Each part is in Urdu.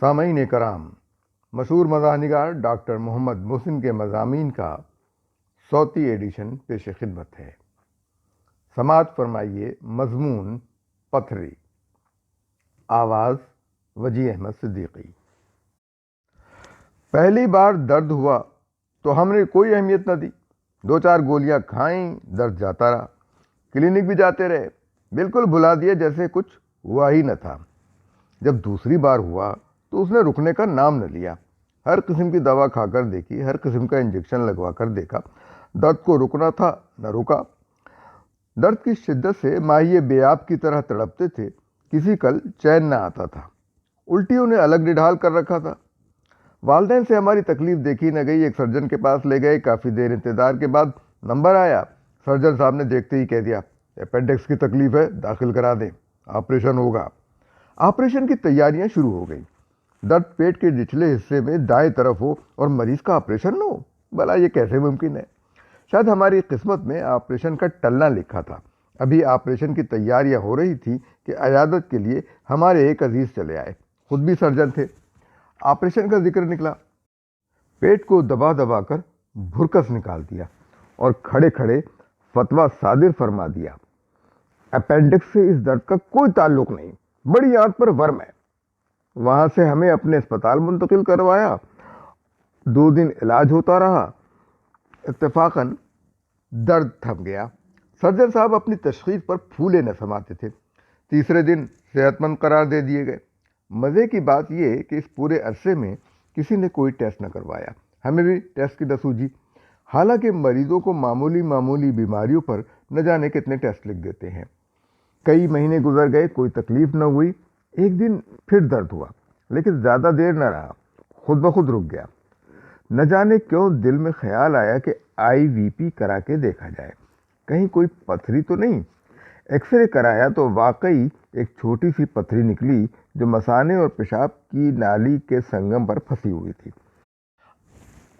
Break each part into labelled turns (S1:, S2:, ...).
S1: سامعین کرام، مشہور مزاح نگار ڈاکٹر محمد محسن کے مضامین کا صوتی ایڈیشن پیش خدمت ہے۔ سماعت فرمائیے مضمون پتھری، آواز وجی احمد صدیقی۔ پہلی بار درد ہوا تو ہم نے کوئی اہمیت نہ دی، 2-4 گولیاں کھائیں، درد جاتا رہا، کلینک بھی جاتے رہے، بالکل بھلا دیا جیسے کچھ ہوا ہی نہ تھا۔ جب دوسری بار ہوا تو اس نے رکنے کا نام نہ لیا۔ ہر قسم کی دوا کھا کر دیکھی، ہر قسم کا انجیکشن لگوا کر دیکھا، درد کو رکنا تھا نہ رکا۔ درد کی شدت سے ماہی بے آب کی طرح تڑپتے تھے، کسی کل چین نہ آتا تھا، الٹیوں نے الگ نڈھال کر رکھا تھا۔ والدین سے ہماری تکلیف دیکھی نہ گئی، ایک سرجن کے پاس لے گئے، کافی دیر انتظار کے بعد نمبر آیا۔ سرجن صاحب نے دیکھتے ہی کہہ دیا، اپینڈکس کی تکلیف ہے، داخل کرا دیں، آپریشن ہوگا۔ آپریشن کی تیاریاں شروع ہو گئیں۔ درد پیٹ کے نچلے حصے میں دائیں طرف ہو اور مریض کا آپریشن نہ ہو، بھلا یہ کیسے ممکن ہے؟ شاید ہماری قسمت میں آپریشن کا ٹلنا لکھا تھا۔ ابھی آپریشن کی تیاریاں ہو رہی تھی کہ عیادت کے لیے ہمارے ایک عزیز چلے آئے، خود بھی سرجن تھے۔ آپریشن کا ذکر نکلا، پیٹ کو دبا دبا کر بھرکس نکال دیا اور کھڑے کھڑے فتویٰ صادر فرما دیا، اپینڈکس سے اس درد کا کوئی تعلق نہیں، بڑی آنت پر ورم ہے۔ وہاں سے ہمیں اپنے اسپتال منتقل کروایا، 2 دن علاج ہوتا رہا۔ اتفاقاً درد تھم گیا۔ سرجن صاحب اپنی تشخیص پر پھولے نہ سماتے تھے۔ تیسرے دن صحت مند قرار دے دیے گئے۔ مزے کی بات یہ کہ اس پورے عرصے میں کسی نے کوئی ٹیسٹ نہ کروایا، ہمیں بھی ٹیسٹ کی نہ سوجی، حالانکہ مریضوں کو معمولی بیماریوں پر نہ جانے کتنے ٹیسٹ لکھ دیتے ہیں۔ کئی مہینے گزر گئے، کوئی تکلیف نہ ہوئی۔ ایک دن پھر درد ہوا، لیکن زیادہ دیر نہ رہا، خود بخود رک گیا۔ نہ جانے کیوں دل میں خیال آیا کہ IVP کرا کے دیکھا جائے، کہیں کوئی پتھری تو نہیں۔ ایکس رے کرایا تو واقعی ایک چھوٹی سی پتھری نکلی جو مثانے اور پیشاب کی نالی کے سنگم پر پھنسی ہوئی تھی۔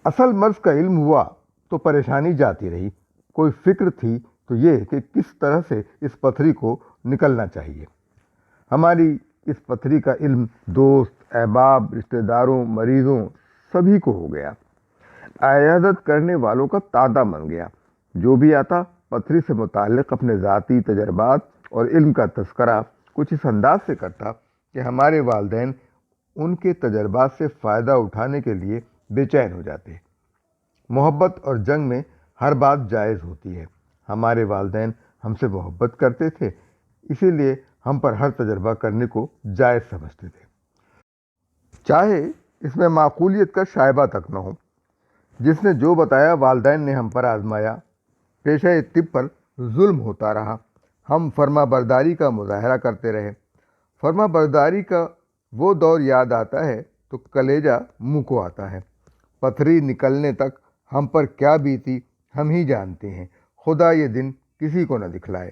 S1: اصل مرض کا علم ہوا تو پریشانی جاتی رہی۔ کوئی فکر تھی تو یہ کہ کس طرح سے اس پتھری کو نکلنا چاہیے۔ ہماری اس پتھری کا علم دوست، احباب، رشتہ داروں، مریضوں سبھی کو ہو گیا۔ عیادت کرنے والوں کا تانتا بن گیا۔ جو بھی آتا پتھری سے متعلق اپنے ذاتی تجربات اور علم کا تذکرہ کچھ اس انداز سے کرتا کہ ہمارے والدین ان کے تجربات سے فائدہ اٹھانے کے لیے بے چین ہو جاتے۔ محبت اور جنگ میں ہر بات جائز ہوتی ہے۔ ہمارے والدین ہم سے محبت کرتے تھے، اسی لیے ہم پر ہر تجربہ کرنے کو جائز سمجھتے تھے، چاہے اس میں معقولیت کا شائبہ تک نہ ہو۔ جس نے جو بتایا والدین نے ہم پر آزمایا۔ پیشہ طب پر ظلم ہوتا رہا، ہم فرما برداری کا مظاہرہ کرتے رہے۔ فرما برداری کا وہ دور یاد آتا ہے تو کلیجہ منہ کو آتا ہے۔ پتھری نکلنے تک ہم پر کیا بیتی ہم ہی جانتے ہیں، خدا یہ دن کسی کو نہ دکھلائے۔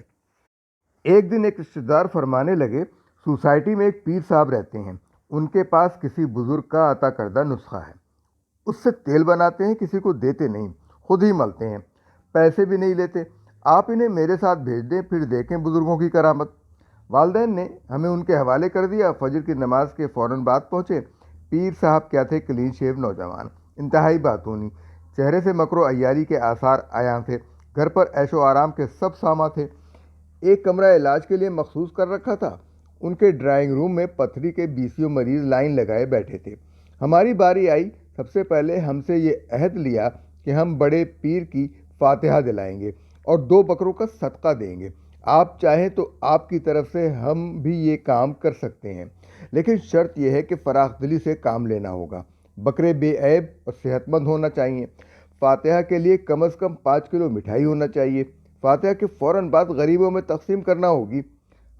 S1: ایک دن ایک رشتہ دار فرمانے لگے، سوسائٹی میں ایک پیر صاحب رہتے ہیں، ان کے پاس کسی بزرگ کا عطا کردہ نسخہ ہے، اس سے تیل بناتے ہیں، کسی کو دیتے نہیں، خود ہی ملتے ہیں، پیسے بھی نہیں لیتے، آپ انہیں میرے ساتھ بھیج دیں، پھر دیکھیں بزرگوں کی کرامت۔ والدین نے ہمیں ان کے حوالے کر دیا۔ فجر کی نماز کے فوراً بعد پہنچے۔ پیر صاحب کیا تھے، کلین شیو نوجوان، انتہائی باتونی، چہرے سے مکر و عیاری کے آثار عیاں تھے۔ گھر پر عیش و آرام کے سب سامان تھے۔ ایک کمرہ علاج کے لیے مخصوص کر رکھا تھا۔ ان کے ڈرائنگ روم میں پتھری کے 20 مریض لائن لگائے بیٹھے تھے۔ ہماری باری آئی۔ سب سے پہلے ہم سے یہ عہد لیا کہ ہم بڑے پیر کی فاتحہ دلائیں گے اور 2 بکروں کا صدقہ دیں گے۔ آپ چاہیں تو آپ کی طرف سے ہم بھی یہ کام کر سکتے ہیں، لیکن شرط یہ ہے کہ فراخ دلی سے کام لینا ہوگا۔ بکرے بے عیب اور صحت مند ہونا چاہیے۔ فاتحہ کے لیے کم از کم 5 کلو مٹھائی ہونا چاہیے۔ فاتحہ کے فوراً بعد غریبوں میں تقسیم کرنا ہوگی۔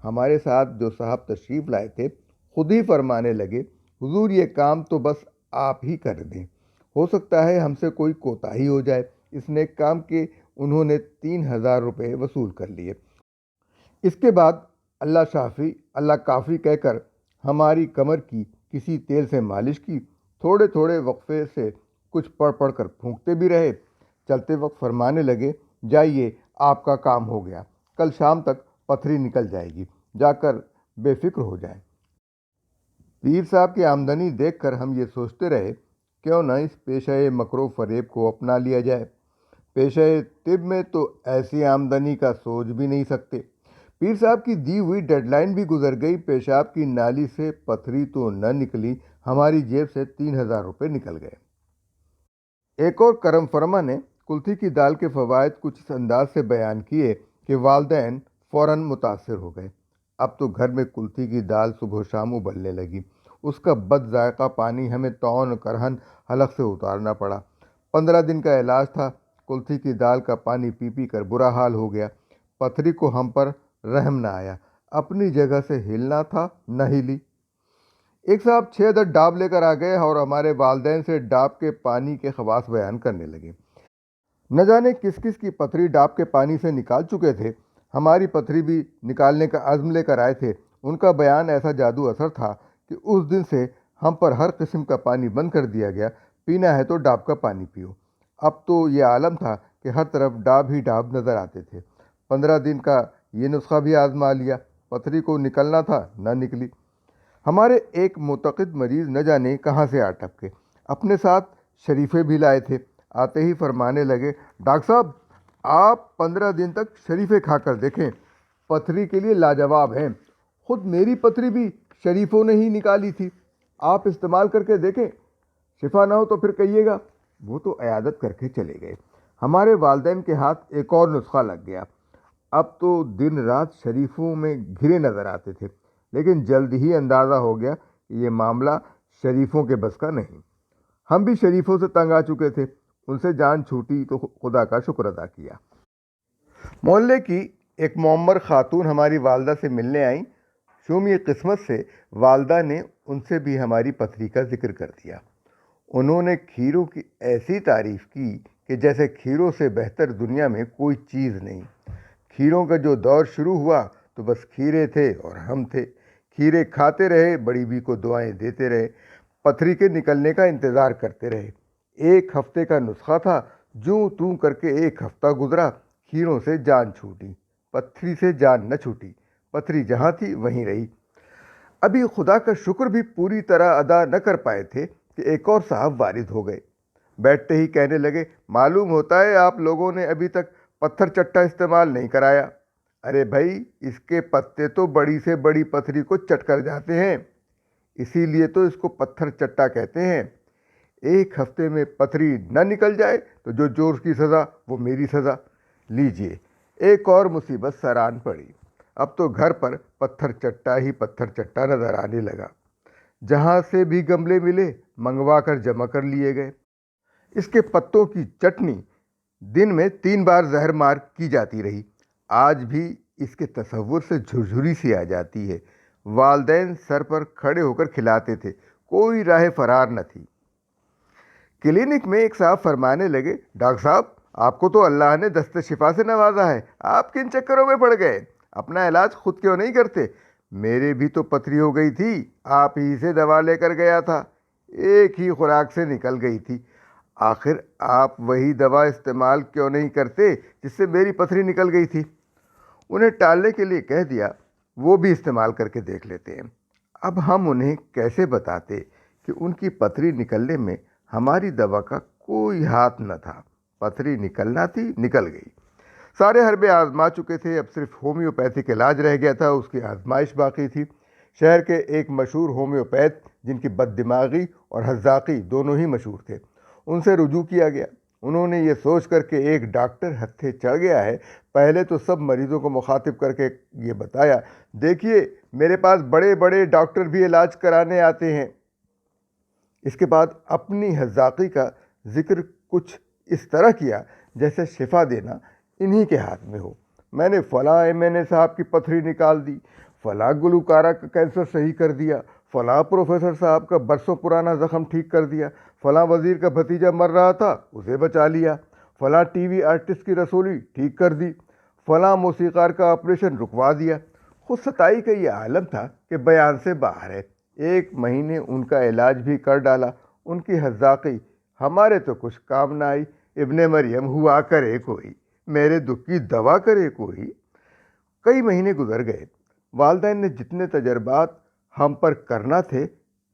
S1: ہمارے ساتھ جو صاحب تشریف لائے تھے خود ہی فرمانے لگے، حضور یہ کام تو بس آپ ہی کر دیں، ہو سکتا ہے ہم سے کوئی کوتاہی ہو جائے۔ اس نیک کام کے انہوں نے 3000 روپے وصول کر لیے۔ اس کے بعد اللہ شافی اللہ کافی کہہ کر ہماری کمر کی کسی تیل سے مالش کی۔ تھوڑے تھوڑے وقفے سے کچھ پڑھ کر پھونکتے بھی رہے۔ چلتے وقت فرمانے لگے، جائیے آپ کا کام ہو گیا، کل شام تک پتھری نکل جائے گی، جا کر بے فکر ہو جائیں۔ پیر صاحب کی آمدنی دیکھ کر ہم یہ سوچتے رہے کیوں نہ اس پیشہ مکر و فریب کو اپنا لیا جائے۔ پیشہ طب میں تو ایسی آمدنی کا سوچ بھی نہیں سکتے۔ پیر صاحب کی دی ہوئی ڈیڈ لائن بھی گزر گئی، پیشاب کی نالی سے پتھری تو نہ نکلی، ہماری جیب سے 3000 روپے نکل گئے۔ ایک اور کرم فرما نے کلتھی کی دال کے فوائد کچھ اس انداز سے بیان کیے کہ والدین فوراً متاثر ہو گئے۔ اب تو گھر میں کلتھی کی دال صبح و شام ابلنے لگی۔ اس کا بد ذائقہ پانی ہمیں طعن کرہن حلق سے اتارنا پڑا۔ 15 دن کا علاج تھا۔ کلتھی کی دال کا پانی پی پی کر برا حال ہو گیا۔ پتھری کو ہم پر رحم نہ آیا، اپنی جگہ سے ہلنا تھا نہ ہلی۔ ایک صاحب 6 عدد ڈاب لے کر آ گئے اور ہمارے والدین سے ڈاب کے پانی کے خواص بیان کرنے لگے۔ نہ جانے کس کس کی پتھری ڈاب کے پانی سے نکال چکے تھے، ہماری پتھری بھی نکالنے کا عزم لے کر آئے تھے۔ ان کا بیان ایسا جادو اثر تھا کہ اس دن سے ہم پر ہر قسم کا پانی بند کر دیا گیا۔ پینا ہے تو ڈاب کا پانی پیو۔ اب تو یہ عالم تھا کہ ہر طرف ڈاب ہی ڈاب نظر آتے تھے۔ 15 دن کا یہ نسخہ بھی آزما لیا، پتھری کو نکلنا تھا نہ نکلی۔ ہمارے ایک معتقد مریض نہ جانے کہاں سے آ ٹپکے، اپنے ساتھ شریفے بھی لائے تھے۔ آتے ہی فرمانے لگے، ڈاکٹر صاحب آپ 15 دن تک شریفے کھا کر دیکھیں، پتھری کے لیے لاجواب ہیں۔ خود میری پتھری بھی شریفوں نے ہی نکالی تھی، آپ استعمال کر کے دیکھیں، شفا نہ ہو تو پھر کہیے گا۔ وہ تو عیادت کر کے چلے گئے۔ ہمارے والدین کے ہاتھ ایک اور نسخہ لگ گیا۔ اب تو دن رات شریفوں میں گھرے نظر آتے تھے، لیکن جلد ہی اندازہ ہو گیا کہ یہ معاملہ شریفوں کے بس کا نہیں۔ ہم بھی شریفوں سے تنگ آ چکے تھے، ان سے جان چھوٹی تو خدا کا شکر ادا کیا۔ محلے کی ایک معمر خاتون ہماری والدہ سے ملنے آئیں۔ شومی قسمت سے والدہ نے ان سے بھی ہماری پتھری کا ذکر کر دیا۔ انہوں نے کھیروں کی ایسی تعریف کی کہ جیسے کھیروں سے بہتر دنیا میں کوئی چیز نہیں۔ کھیروں کا جو دور شروع ہوا تو بس کھیرے تھے اور ہم تھے۔ کھیرے کھاتے رہے، بڑی بی کو دعائیں دیتے رہے، پتھری کے نکلنے کا انتظار کرتے رہے۔ 1 ہفتے کا نسخہ تھا، جوں توں کر کے 1 ہفتہ گزرا، کھیروں سے جان چھوٹی، پتھری سے جان نہ چھوٹی، پتھری جہاں تھی وہیں رہی۔ ابھی خدا کا شکر بھی پوری طرح ادا نہ کر پائے تھے کہ ایک اور صاحب وارد ہو گئے۔ بیٹھتے ہی کہنے لگے، معلوم ہوتا ہے آپ لوگوں نے ابھی تک پتھر چٹا استعمال نہیں کرایا۔ ارے بھائی، اس کے پتے تو بڑی سے بڑی پتھری کو چٹ کر جاتے ہیں، اسی لیے تو اس کو پتھر چٹا کہتے ہیں۔ 1 ہفتے میں پتھری نہ نکل جائے تو جو جور کی سزا وہ میری سزا۔ لیجئے، ایک اور مصیبت سران پڑی۔ اب تو گھر پر پتھر چٹا ہی پتھر چٹا نظر آنے لگا۔ جہاں سے بھی گملے ملے منگوا کر جمع کر لیے گئے۔ اس کے پتوں کی چٹنی دن میں 3 بار زہر مار کی جاتی رہی۔ آج بھی اس کے تصور سے جھرجھری سی آ جاتی ہے۔ والدین سر پر کھڑے ہو کر کھلاتے تھے، کوئی راہ فرار نہ تھی۔ کلینک میں ایک صاحب فرمانے لگے، ڈاکٹر صاحب آپ کو تو اللہ نے دست شفا سے نوازا ہے، آپ کن چکروں میں پڑ گئے، اپنا علاج خود کیوں نہیں کرتے؟ میرے بھی تو پتھری ہو گئی تھی، آپ ہی سے دوا لے کر گیا تھا، ایک ہی خوراک سے نکل گئی تھی۔ آخر آپ وہی دوا استعمال کیوں نہیں کرتے جس سے میری پتھری نکل گئی تھی؟ انہیں ٹالنے کے لیے کہہ دیا، وہ بھی استعمال کر کے دیکھ لیتے ہیں۔ اب ہم انہیں کیسے بتاتے کہ ان کی پتھری نکلنے میں ہماری دوا کا کوئی ہاتھ نہ تھا؟ پتھری نکلنا تھی، نکل گئی۔ سارے حربے آزما چکے تھے، اب صرف ہومیوپیتھک علاج رہ گیا تھا، اس کی آزمائش باقی تھی۔ شہر کے ایک مشہور ہومیوپیتھ جن کی بد دماغی اور حذاقی دونوں ہی مشہور تھے، ان سے رجوع کیا گیا۔ انہوں نے یہ سوچ کر کہ ایک ڈاکٹر ہتھے چڑھ گیا ہے، پہلے تو سب مریضوں کو مخاطب کر کے یہ بتایا، دیکھیے میرے پاس بڑے بڑے ڈاکٹر بھی علاج کرانے آتے ہیں۔ اس کے بعد اپنی حذاقی کا ذکر کچھ اس طرح کیا جیسے شفا دینا انہی کے ہاتھ میں ہو۔ میں نے فلاں MNA صاحب کی پتھری نکال دی، فلاں گلوکارہ کا کینسر صحیح کر دیا، فلاں پروفیسر صاحب کا برسوں پرانا زخم ٹھیک کر دیا، فلاں وزیر کا بھتیجا مر رہا تھا اسے بچا لیا، فلاں TV آرٹسٹ کی رسولی ٹھیک کر دی، فلاں موسیقار کا آپریشن رکوا دیا۔ خود ستائی کا یہ عالم تھا کہ بیان سے باہر ہے۔ 1 مہینے ان کا علاج بھی کر ڈالا۔ ان کی حذاقی ہمارے تو کچھ کام نہ آئی۔ ابن مریم ہوا کرے کوئی، میرے دکھ کی دوا کرے کوئی۔ کئی مہینے گزر گئے۔ والدین نے جتنے تجربات ہم پر کرنا تھے